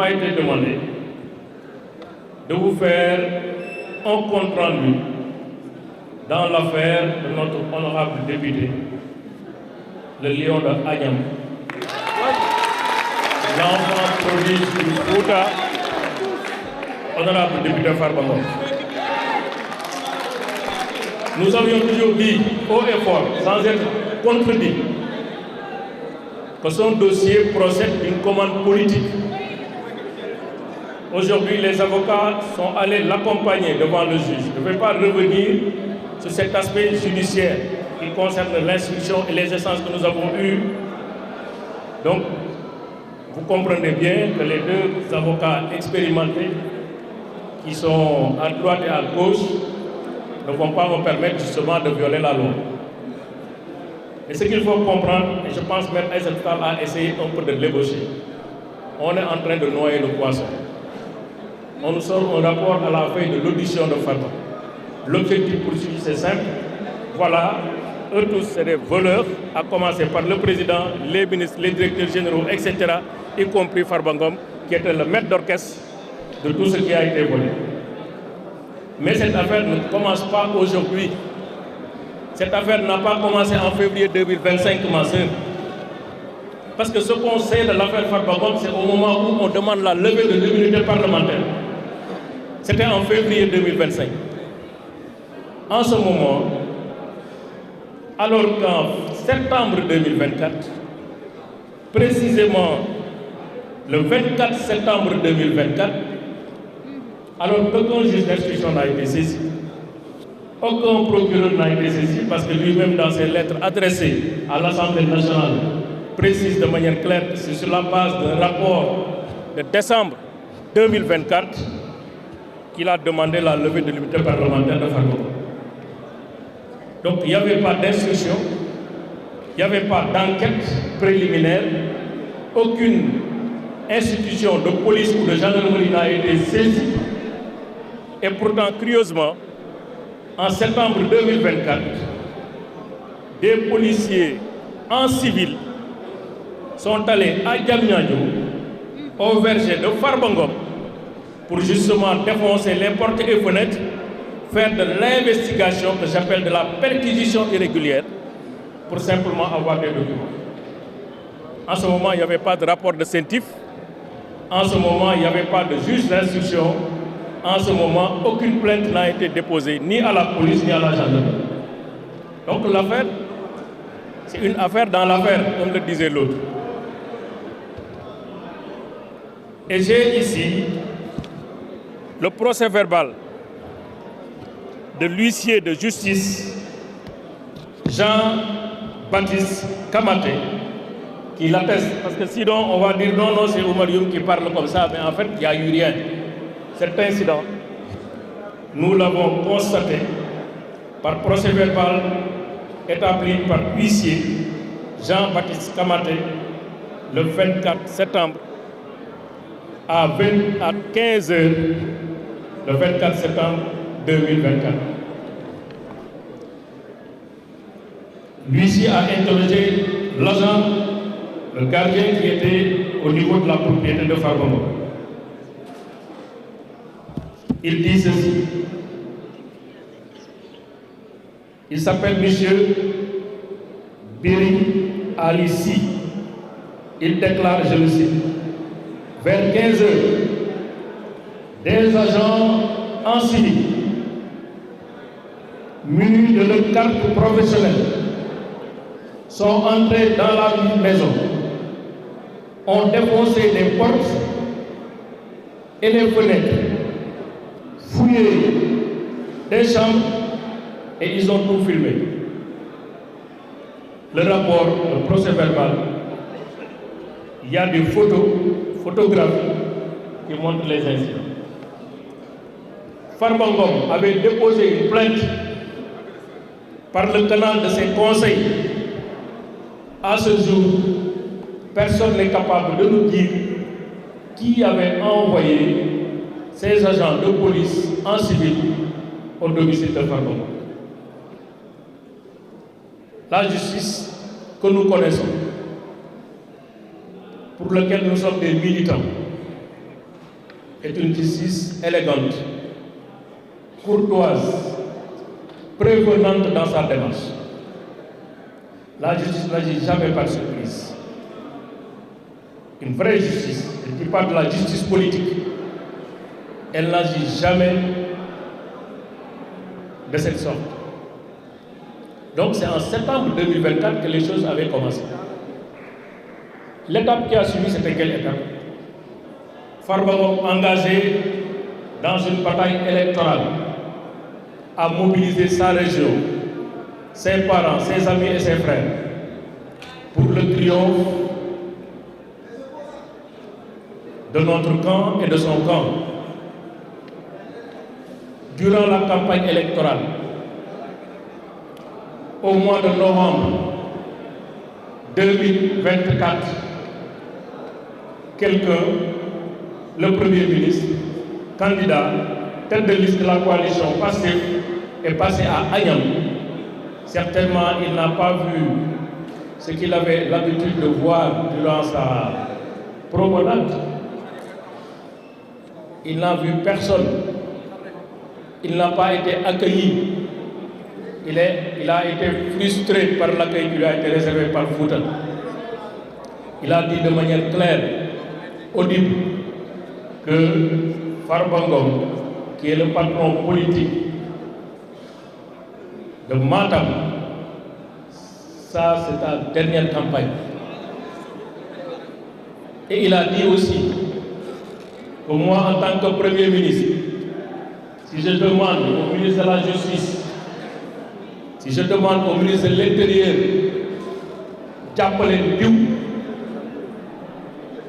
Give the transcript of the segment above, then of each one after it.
m'a été demandé de vous faire un compte rendu dans l'affaire de notre honorable député, le lion de Agnam, l'enfant prodige du Fouta, honorable député Farba Ngom. Nous avions toujours dit haut et fort, sans être contredit, que son dossier procède d'une commande politique. Aujourd'hui, les avocats sont allés l'accompagner devant le juge. Je ne vais pas revenir sur cet aspect judiciaire qui concerne l'instruction et les essences que nous avons eues. Donc, vous comprenez bien que les deux avocats expérimentés qui sont à droite et à gauche ne vont pas me permettre justement de violer la loi. Et ce qu'il faut comprendre, et je pense que M. Aïssata Tall a essayé un peu de l'ébaucher, on est en train de noyer le poisson. On nous sort un rapport à la veille de l'audition de Farba. L'objectif poursuivi, c'est simple. Voilà, eux tous, c'est des voleurs, à commencer par le président, les ministres, les directeurs généraux, etc., y compris Farba Ngom, qui était le maître d'orchestre de tout ce qui a été volé. Mais cette affaire ne commence pas aujourd'hui. Cette affaire n'a pas commencé en février 2025, ma soeur. Parce que ce qu'on sait de l'affaire Farba Ngom, c'est au moment où on demande la levée de l'immunité parlementaire. C'était en février 2025. En ce moment, alors qu'en septembre 2024, précisément le 24 septembre 2024, alors qu'aucun juge d'instruction n'a été saisi, aucun procureur n'a été saisi parce que lui-même dans ses lettres adressées à l'Assemblée nationale précise de manière claire que c'est sur la base d'un rapport de décembre 2024 qu'il a demandé la levée de l'immunité parlementaire de Farba Ngom. Donc il n'y avait pas d'instruction, il n'y avait pas d'enquête préliminaire, aucune institution de police ou de gendarmerie n'a été saisie. Et pourtant, curieusement, en septembre 2024, des policiers en civil sont allés à Diamniadio, au verger de Farba Ngom, pour justement défoncer les portes et fenêtres, faire de l'investigation que j'appelle de la perquisition irrégulière, pour simplement avoir des documents. En ce moment, il n'y avait pas de rapport de CENTIF. En ce moment, il n'y avait pas de juge d'instruction. En ce moment, aucune plainte n'a été déposée, ni à la police, ni à la gendarmerie. Donc l'affaire, c'est une affaire dans l'affaire, comme le disait l'autre. Et j'ai ici le procès verbal de l'huissier de justice Jean-Baptiste Kamaté, qui l'atteste. Parce que sinon, on va dire non, c'est Oumar Youm qui parle comme ça, mais en fait, il n'y a eu rien. Cet incident, nous l'avons constaté par procès verbal établi par l'huissier Jean-Baptiste Kamaté le 24 septembre à 15 h, le 24 septembre 2024. L'huissier a interrogé l'agent, le gardien qui était au niveau de la propriété de Farba Ngom. Il dit ceci. Il s'appelle M. Biri Alissi. Il déclare, je le cite, vers 15 h, des agents en civil, munis de leur carte professionnelle, sont entrés dans la maison, ont défoncé les portes et les fenêtres, fouillé des chambres et ils ont tout filmé. Le rapport, le procès verbal, il y a des photographies qui montrent les incidents. Farba Ngom avait déposé une plainte par le canal de ses conseils. À ce jour, personne n'est capable de nous dire qui avait envoyé ces agents de police en civil au domicile de Farba Ngom. La justice que nous connaissons, pour laquelle nous sommes des militants, est une justice élégante, courtoise, prévenante dans sa démarche. La justice n'agit jamais par surprise. Une vraie justice, je ne dis pas de la justice politique, elle n'agit jamais de cette sorte. Donc c'est en septembre 2024 que les choses avaient commencé. L'étape qui a suivi, c'était quelle étape? Farba Ngom engagé dans une bataille électorale à mobiliser sa région, ses parents, ses amis et ses frères pour le triomphe de notre camp et de son camp. Durant la campagne électorale, au mois de novembre 2024, le Premier ministre, candidat, tête de liste de la coalition PASTEF, est passé à Agnam. Certainement, il n'a pas vu ce qu'il avait l'habitude de voir durant sa promenade. Il n'a vu personne. Il n'a pas été accueilli. Il a été frustré par l'accueil qui lui a été réservé par Fouta. Il a dit de manière claire, audible, que Farba Ngom, qui est le patron politique de Matam, ça c'est ta dernière campagne. Et il a dit aussi que moi, en tant que Premier ministre, si je demande au ministre de la Justice, si je demande au ministre de l'Intérieur jàppale diw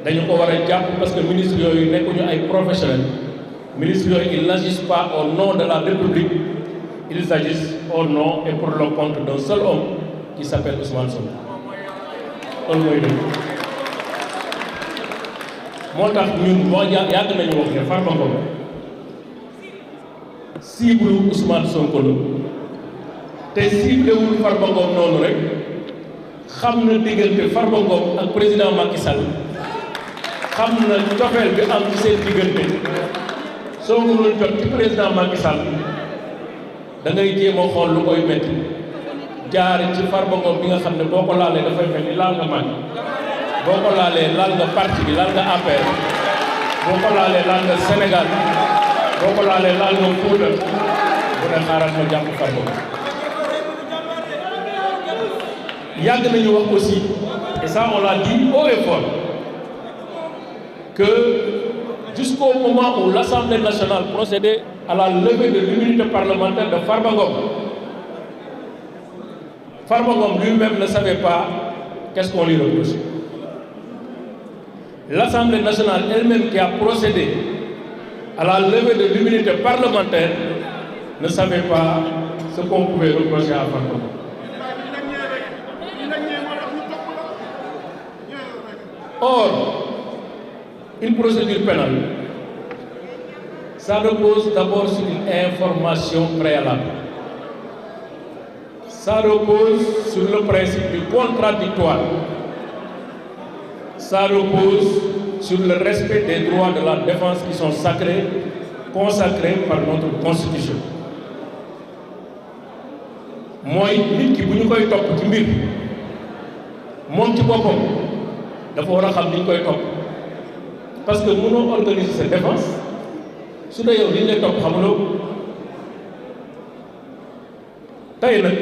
dañu ko war a jàpp parce que ministre yooyu nekkuñu ay professionnels. Ministres yooyu ils n'agissent pas au nom de la République, ils agissent au nom et pour le compte d'un seul homme qui s'appelle Ousmane Sonko. loolu mooy dëgg. moo tax ñun boo yàgg nañu wax ne Farba Ngom cible Ousmane Sonko la te cible wul Farba Ngom noonu rek xam na diggante Farba Ngom ak président Macky Sall, xam na cofeel bi am ci seen diggante. soo mënul jot ci président Macky Sall da ngay jéem a xool lu koy métti jaar ci Farba Ngom bi nga xam ne boo ko laalee dafay mel ni laal nga Macky, boo ko laalee laal nga parti bi, laal nga APR, boo ko laalee laal nga Sénégal, boo ko laalee laal nga Fouta. bu ne xaaral ma jàpp Farba Ngom. yàgg nañu wax aussi, et ça on l'a dit haut et fort, que jusqu'au moment où l'Assemblée nationale procédait à la levée de l'immunité parlementaire de Farba Ngom, Farba Ngom lui-même ne savait pas qu'est-ce qu'on lui reprochait. L'Assemblée nationale elle-même qui a procédé à la levée de l'immunité parlementaire ne savait pas ce qu'on pouvait reprocher à Farba Ngom. Or, une procédure pénale, ça repose d'abord sur une information préalable. Ça repose sur le principe du contradictoire. Ça repose sur le respect des droits de la défense qui sont sacrés, consacrés par notre Constitution. mooy nit ki bu ñu koy topp ci mbir moom ci boppam dafa war a xam ni ñu koy topp, parce que mënoo organiser sa défense su dee yow li ñu lay topp xamuloo. tey nag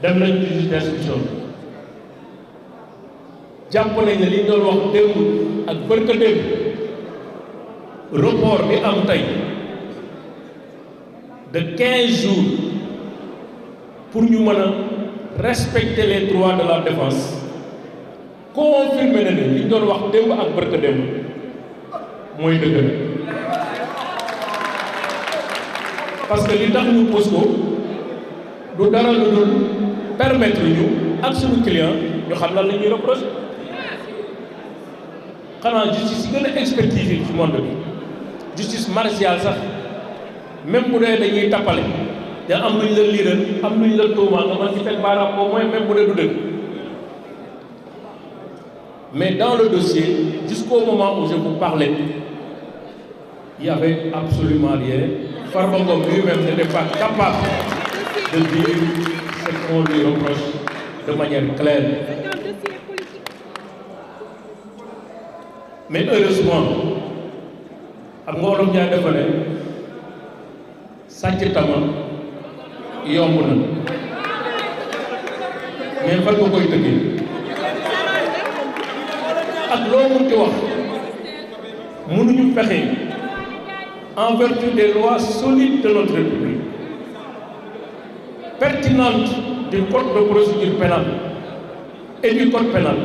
dem nañ ci juge d'instruction jàpp nañ ne li ñu doon wax démb ak bërka démb report bi am tey de 15 jours pour ñu mën a respecter les droits de la défense confirmer na ne li ñu doon wax démb ak bërka démb mooy dëgg la. parce que li tax ñu pose ko du dara lu dul permettre ñu ak suñu client ñu xam lan la ñuy reprocher. xanaa justice yi gën a expertise ci monde bi, justice martiale sax même bu dee dañuy tappale da am luñ la liiral am luñ la tuumaa nga mën ci teg baaraam au moins même bu dee du dëgg. mais dans le dossier jusqu'au moment où je vous parlais il n'y avait absolument rien. Farba Ngom lui-même n'était pas capable de dire ce qu'on lui reproche de manière claire. Mais heureusement, xam nga Wolof Njaay dafa ne sàcc tama yomb na mais fan nga koy tëggee ak loo munti wax mënuñu fexe en vertu des lois solides de notre République pertinentes du code de procédure pénale et du code pénal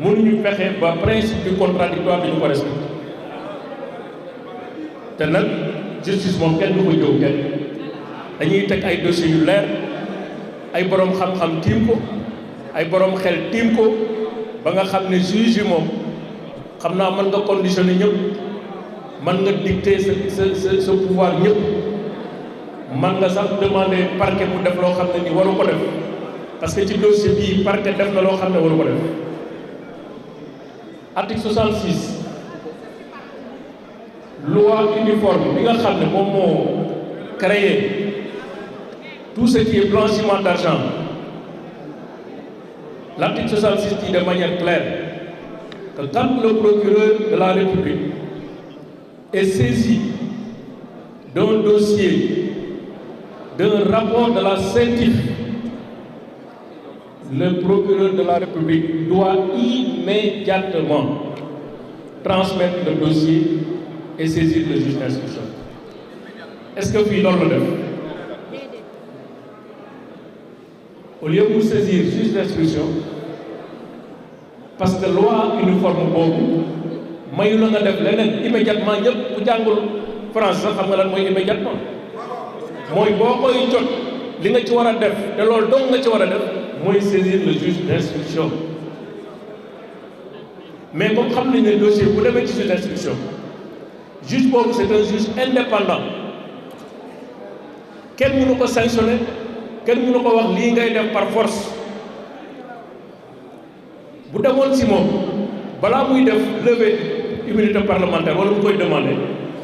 mënuñu fexe ba principe du contradictoire bi ñu ko respecté te nag justice moom kenn du ko jóg kenn dañuy teg ay dossiers yu leer ay borom xam-xam tiim ko ay borom xel tiim ko ba nga xam ne juge yi moom xam naa mën nga conditionner ñëpp mën nga dicter sa pouvoir ñëpp mën nga sax demander parquet mu def loo xam ne ni waru ko def parce que ci dossier bii parquet def na loo xam ne waru ko def. Article 66 loi uniforme bi nga xam ne moom moo créé tout ce qui est blanchiment d'argent. L'article 66 dit de manière claire que quand le procureur de la République est saisi d'un dossier, d'un rapport de la CENTIF, le procureur de la République doit immédiatement transmettre le dossier et saisir le juge d'instruction. Est-ce que fii loolu la def au lieu de saisir le juge d'instruction parce que loi uniforme boobu mayu la nga def leneen immédiatement ñëpp ku jàngul France sax xam nga lan mooy immédiatement mooy boo koy jot li nga ci war a def te loolu dong nga ci war a def mooy saisir le juge d'instruction. Mais comme xam nañ ne dossier bu demee ci juge d'instruction juge boobu c'est un juge indépendant kenn mënu ko sanctionner kenn mënu ko wax lii ngay def par force bu demoon si moom balaa muy def levée immunité parlementaire wala mu koy demander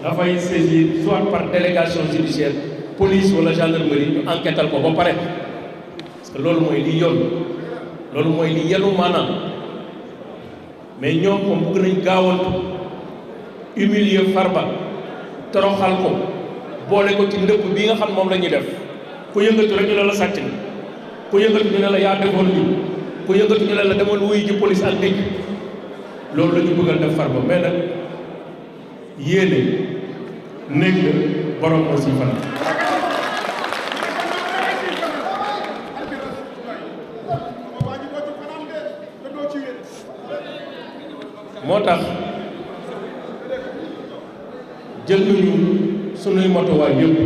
dafay saisir soit par délégation judiciaire police wala gendarmerie ñu enquêtal ko ba pare parce que loolu mooy li yoon loolu mooy li yenu maanaam mais ñoom moom bëgg nañ gaawantu humilier Farba toroxal ko boole ko ci ndëpp bi nga xam moom la ñuy def ku yëngatu rek ñu ne la sàcc na ku yëngatu ñu ne la yaa defoon lii ku yëngatu ñu ne la demoon wuyu ji police ak dëj loolu la ñu bëggal def Farba mais nag yéene néeg la borom moo si fan moo tax jël nañu sunuy motuwaay yëpp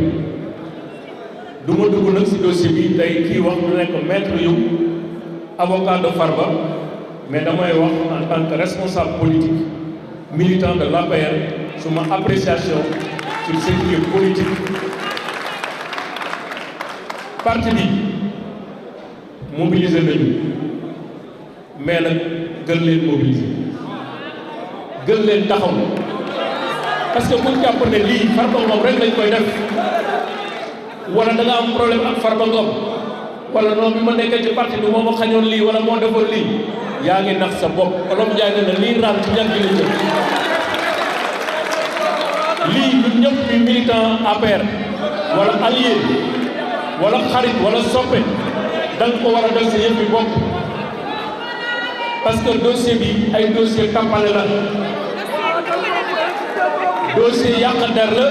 du ma dugg nag ci dossier bi tey kii wax lu nekk maître yu avocat de Farba mais damay wax en tant que responsable politique militant de l'APR suma appréciation sur ce qui est politique. Parti bi mobiliser nañu mais nag gën leen mobiliser gën leen taxaw parce que buñ jàpp ne lii Farba Ngom rek lañ koy def wala da nga am problème ak Farba Ngom wala noonu bi ma nekkee ci parti bi moo ma xañoon lii wala moo defoon lii yaa ngi nax sa bopp Olof Njaay ne na lii raam ci ñan gi lañ jëm lii ñun ñëpp ñu militant APR wala allié wala xarit wala soppe da nga ko war a def sa yëf bi bopp parce que dossier bi ay dossier tampale la dossier yàq der la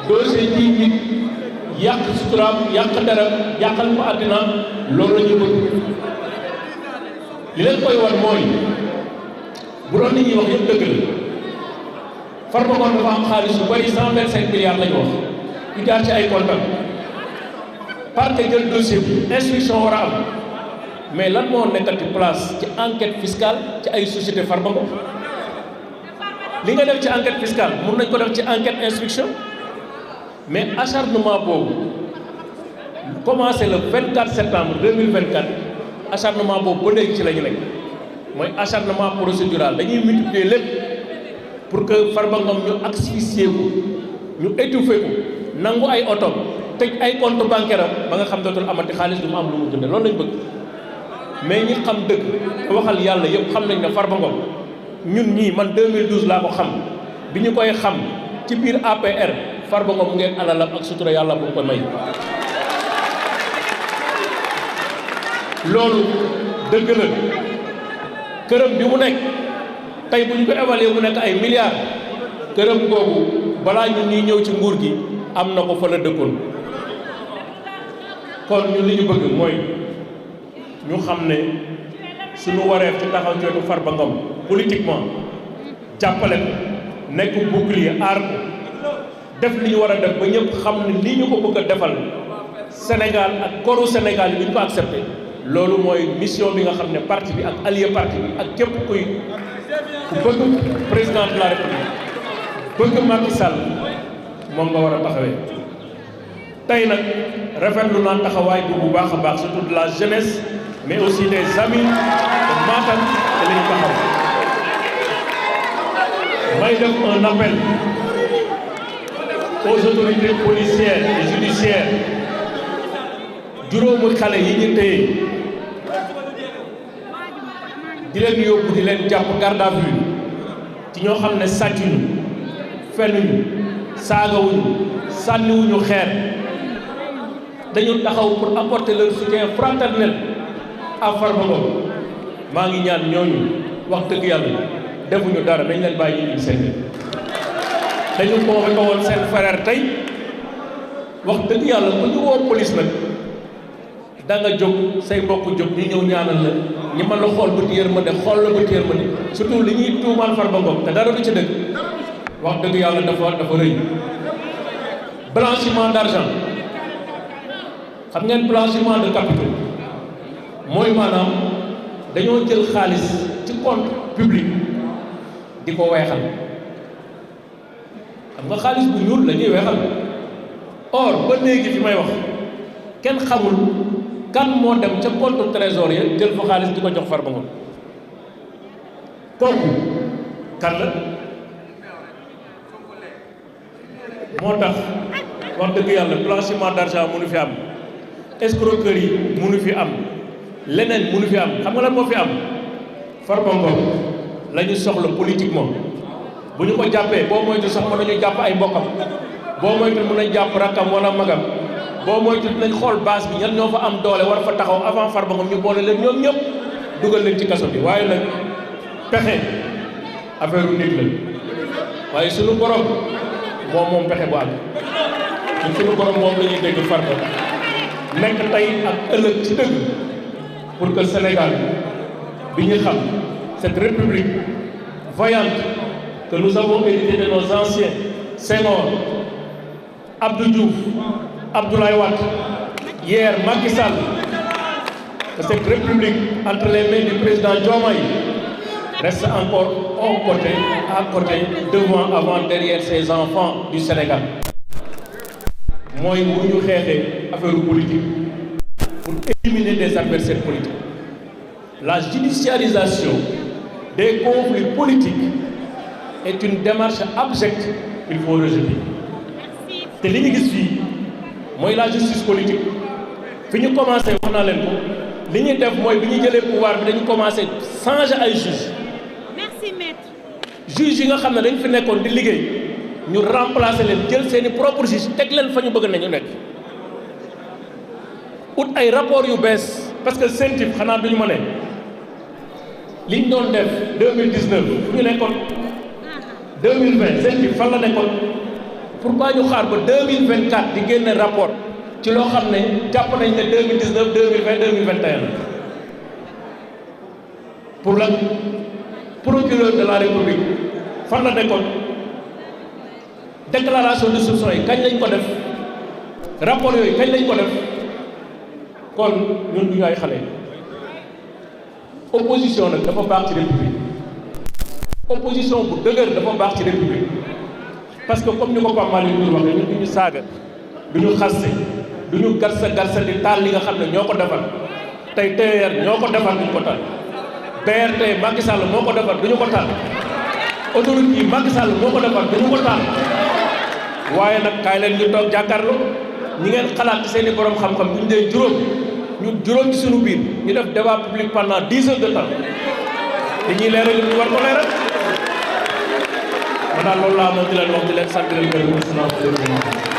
dossier ji nit yàq suturaam yàq deram yàqal ko àddina loolu la ñu bëgg li leen koy wan mooy bu doon nit ñi wax yëpp dëgg la Farba Ngom dafa am xaalis yu bari 125 milliards la ñu wax yu jaar ci ay comptes parquet jël dossier bi instruction war a am mais lan moo nekkati place ci enquête fiscale ci ay société Farba Ngom li nga def ci enquête fiscale mun nañ ko def ci enquête instruction mais acharnement boobu commencé le 24 septembre 2024 acharnement boobu ba léegi ci la ñu nekk mooy acharnement procédural dañuy multiplier lépp pour que Farba Ngom ñu asphyxier ko ñu étouffer ko nangu ay oto tëj ay compte bancaire am ba nga xam dootul amati xaalis du mu am lu mu dunde loolu lañ bëgg. mais ñi xam dëgg te waxal yàlla yëpp xam nañ ne Farba Ngom ñun ñii man 2012 laa ko xam bi ñu koy xam ci biir APR Farba Ngom mu ngeen alalam ak sutura yàlla bu ko may. loolu dëgg la këram bi mu nekk tey bu ñu ko évaluer mu nekk ay milliards këram googu balaa ñun ñuy ñëw ci nguur gi am na ko fa la dëkkoon. kon ñun li ñu bëgg mooy ñu xam ne suñu wareef ci taxaw ci wetu Farba Ngom politiquement jàppale ko nekk bouclier aar ko def li ñu war a def ba ñëpp xam ne lii ñu ko bëgg a defal Sénégal ak koru Sénégal yi duñ ko accepté. loolu mooy mission bi nga xam ne parti bi ak allié parti bi ak képp kuy ku bëgg président de la république bëgg Macky Sall moom nga war a taxawee. tey nag rafetlu naa taxawaay bu baax a baax surtout de la jeunesse mais aussi des amis de Matam te lañu taxaw. may def un appel aux autorités policières et judiciaires juróomu xale yi ñu téye di leen yóbbu di leen jàpp garde à vue ci ñoo xam ne sàccuñu fennuñu saagawuñu sànniwuñu xeer dañu taxaw pour apporter leur soutien fraternel à Farba Ngom maa ngi ñaan ñooñu wax dëgg yàlla defuñu dara dañ leen bàyyi ñu seen dañu convoqué woon seen frère tey wax dëgg yàlla bu ñu woo police nag da nga jóg say mbokk jóg ñu ñëw ñaanal la ñi mën la xool bëti yërmande xool la bëti yërmande surtout li ñuy tuumaal Farba Ngom te dara du ci dëgg wax dëgg yàlla dafa rëy. blanchiment d'argent xam ngeen blanchiment de capitaux mooy maanaam dañoo jël xaalis ci compte public di ko weexal xam nga xaalis bu ñuul la ñuy weexal or ba léegi fi may wax kenn xamul kan moo dem ca compte trésor ya jël fa xaalis di ko jox Farba Ngom kooku kan la moo tax wax dëgg yàlla blanchiment d'argent mënu fi am escroquerie mënu fi am leneen mënu fi am xam nga lan moo fi am Farba Ngom la ñu soxla politiquement bu ñu ko jàppee boo moytu sax mën nañu jàpp ay mbokkam boo moytu mën nañ jàpp rakkam wala magam boo moytu dinañ xool base bi ñan ñoo fa am doole war fa taxaw avant Farba Ngom ñu boole leen ñoom ñëpp dugal leen ci kaso bi waaye nag pexe affaire u nit la waaye suñu borom moom pexe bu àgg ñun suñu borom moom la ñuy dégg Farba nekk tey ak ëllëg ci dëgg pour que Sénégal bi ñu xam cette république vaillante que nous avons hérité de nos anciens Senghor, Abdou Diouf, Abdoulaye Wade, hier Macky Sall, que cette république entre les mains du président Diomaye reste encore aux côtés, à côté, devant, avant, derrière ses enfants du Sénégal. Moi, nous xeexee affaire politique pour éliminer des adversaires politiques. La judiciarisation des conflits politiques est une démarche abjecte qu'il faut rejeter. te li ñu gis fii mooy la justice politique fi ñu commencé wax naa leen ko li ñuy def mooy bi ñu jëlee pouvoir bi dañu commencé changer ay juges. Merci maître. juges yi nga xam ne dañ fi nekkoon di liggéey ñu remplacer leen jël seeni propre juges teg leen fa ñu bëgg nañu nekk ut ay rapports yu bees parce que CENTIF xanaa duñu ma ne liñ doon def 2019 fu ñu nekkoon 2020 CENTIF fan la nekkoon pourquoi ñu xaar ba 2024 di génne rapport ci loo xam ne jàpp nañ ne 2019 2020 2021 pour la procureur de la république fan la nekkoon déclaration de soupçon yi kañ lañ ko def rapport yooyu kañ lañ ko def kon ñun du ñu ay xale opposition nag dafa baax ci république opposition bu dëgër dafa baax ci république parce que comme ni ko Pape Malick Ndour waxee ñun du ñu saaga du ñu xaste du ñu garsa di taal li nga xam ne ñoo ko defar tey TER ñoo ko defar du ñu ko taal BRT Macky Sall moo ko defar du ñu ko taal autoroute yi Macky Sall moo ko defar dañu ko taal waaye nag kaay leen ñu toog jàkkaarloo ñi ngeen xalaat seen i borom xam-xam ñu dee juróom ci suñu biir ñu def débat public pendant 10 heures de temps dañuy leeral ñu war ko leeral ma daal loolu laa moom di leen wax di leen sant leen gërëm